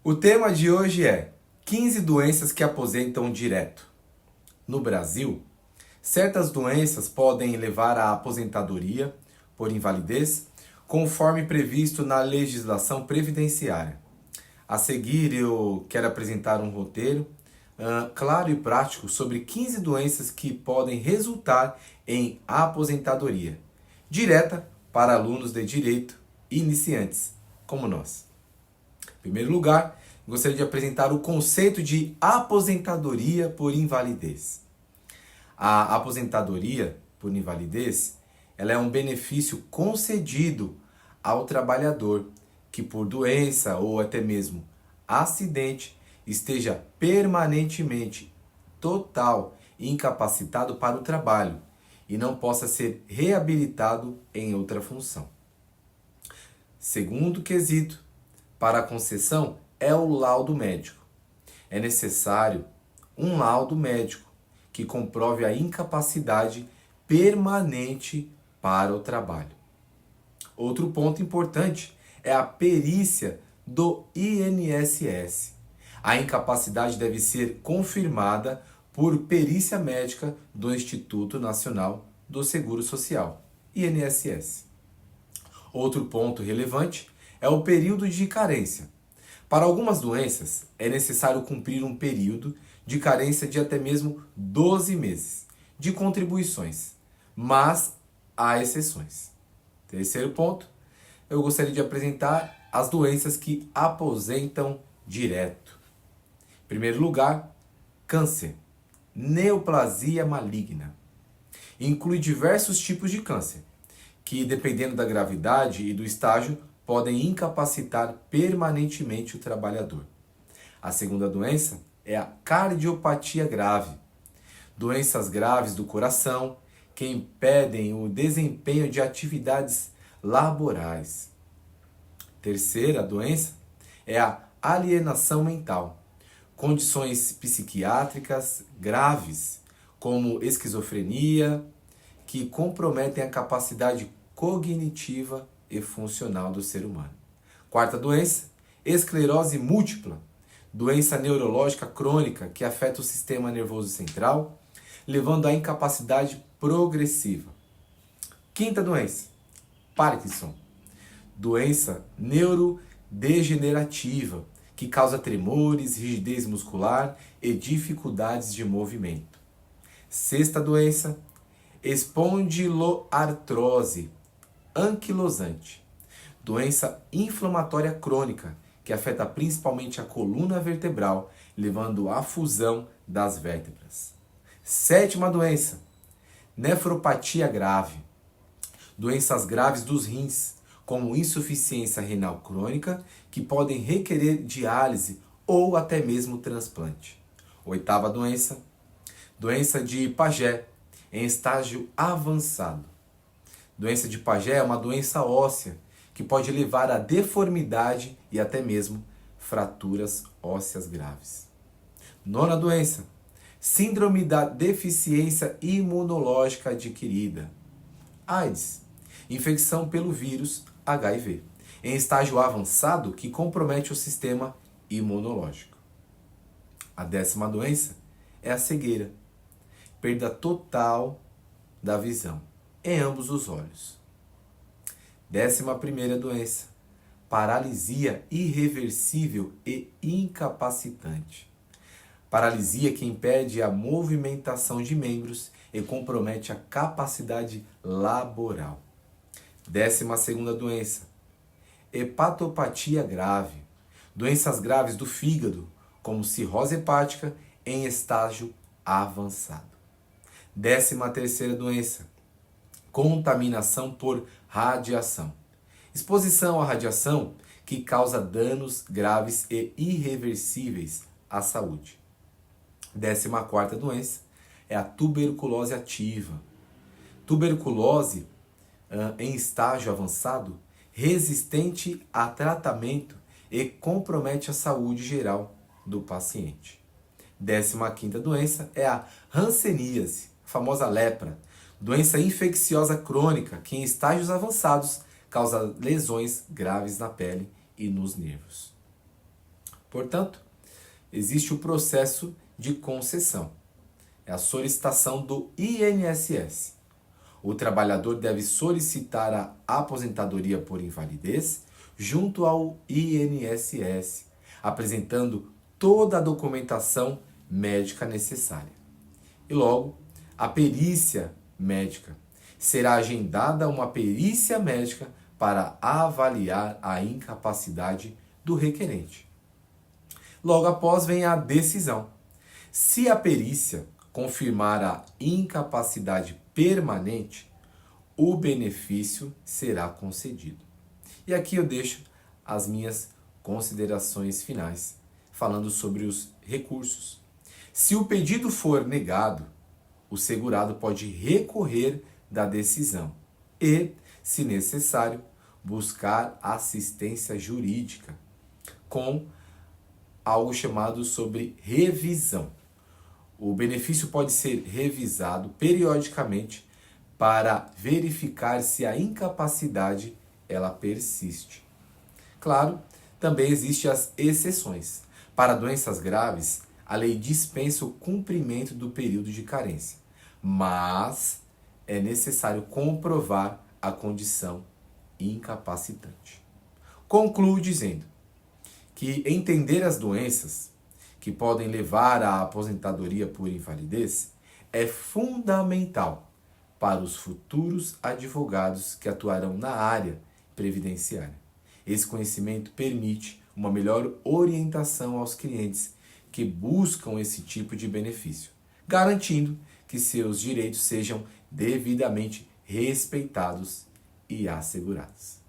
O tema de hoje é 15 doenças que aposentam direto. No Brasil, certas doenças podem levar à aposentadoria por invalidez, conforme previsto na legislação previdenciária. A seguir, eu quero apresentar um roteiro claro e prático sobre 15 doenças que podem resultar em aposentadoria direta para alunos de direito iniciantes, como nós. Em primeiro lugar, gostaria de apresentar o conceito de aposentadoria por invalidez. A aposentadoria por invalidez, ela é um benefício concedido ao trabalhador que por doença ou até mesmo acidente esteja permanentemente total incapacitado para o trabalho e não possa ser reabilitado em outra função. Segundo quesito, para a concessão é o laudo médico. É necessário um laudo médico que comprove a incapacidade permanente para o trabalho. Outro ponto importante é a perícia do INSS. A incapacidade deve ser confirmada por perícia médica do Instituto Nacional do Seguro Social, INSS. Outro ponto relevante é o período de carência. Para algumas doenças, é necessário cumprir um período de carência de até mesmo 12 meses de contribuições, mas há exceções. Terceiro ponto, eu gostaria de apresentar as doenças que aposentam direto. Em primeiro lugar, câncer, neoplasia maligna. Inclui diversos tipos de câncer, que dependendo da gravidade e do estágio, podem incapacitar permanentemente o trabalhador. A segunda doença é a cardiopatia grave. Doenças graves do coração que impedem o desempenho de atividades laborais. Terceira doença é a alienação mental. Condições psiquiátricas graves, como esquizofrenia, que comprometem a capacidade cognitiva e funcional do ser humano. Quarta doença, esclerose múltipla, doença neurológica crônica que afeta o sistema nervoso central, levando à incapacidade progressiva. Quinta doença, Parkinson, doença neurodegenerativa que causa tremores, rigidez muscular e dificuldades de movimento. Sexta doença, espondiloartrose anquilosante, doença inflamatória crônica que afeta principalmente a coluna vertebral, levando à fusão das vértebras. Sétima doença, nefropatia grave, doenças graves dos rins, como insuficiência renal crônica, que podem requerer diálise ou até mesmo transplante. Oitava doença, doença de Paget, em estágio avançado. Doença de Paget é uma doença óssea que pode levar à deformidade e até mesmo fraturas ósseas graves. Nona doença, síndrome da deficiência imunológica adquirida. AIDS, infecção pelo vírus HIV, em estágio avançado que compromete o sistema imunológico. A décima doença é a cegueira, perda total da visão em ambos os olhos. 11ª doença, paralisia irreversível e incapacitante. Paralisia que impede a movimentação de membros e compromete a capacidade laboral. 12ª doença, hepatopatia grave. Doenças graves do fígado, como cirrose hepática em estágio avançado. 13ª doença, contaminação por radiação. Exposição à radiação que causa danos graves e irreversíveis à saúde. 14ª doença é a tuberculose ativa. Tuberculose em estágio avançado, resistente a tratamento e compromete a saúde geral do paciente. 15ª doença é a hanseníase, a famosa lepra, doença infecciosa crônica que em estágios avançados causa lesões graves na pele e nos nervos. Portanto, existe o processo de concessão. É a solicitação do INSS. O trabalhador deve solicitar a aposentadoria por invalidez junto ao INSS, apresentando toda a documentação médica necessária. E logo, a perícia médica. Será agendada uma perícia médica para avaliar a incapacidade do requerente. Logo após vem a decisão. Se a perícia confirmar a incapacidade permanente, o benefício será concedido. E aqui eu deixo as minhas considerações finais, falando sobre os recursos. Se o pedido for negado, o segurado pode recorrer da decisão e, se necessário, buscar assistência jurídica com algo chamado sobre revisão. O benefício pode ser revisado periodicamente para verificar se a incapacidade ela persiste. Claro, também existem as exceções. Para doenças graves, a lei dispensa o cumprimento do período de carência, mas é necessário comprovar a condição incapacitante. Concluo dizendo que entender as doenças que podem levar à aposentadoria por invalidez é fundamental para os futuros advogados que atuarão na área previdenciária. Esse conhecimento permite uma melhor orientação aos clientes que buscam esse tipo de benefício, garantindo que seus direitos sejam devidamente respeitados e assegurados.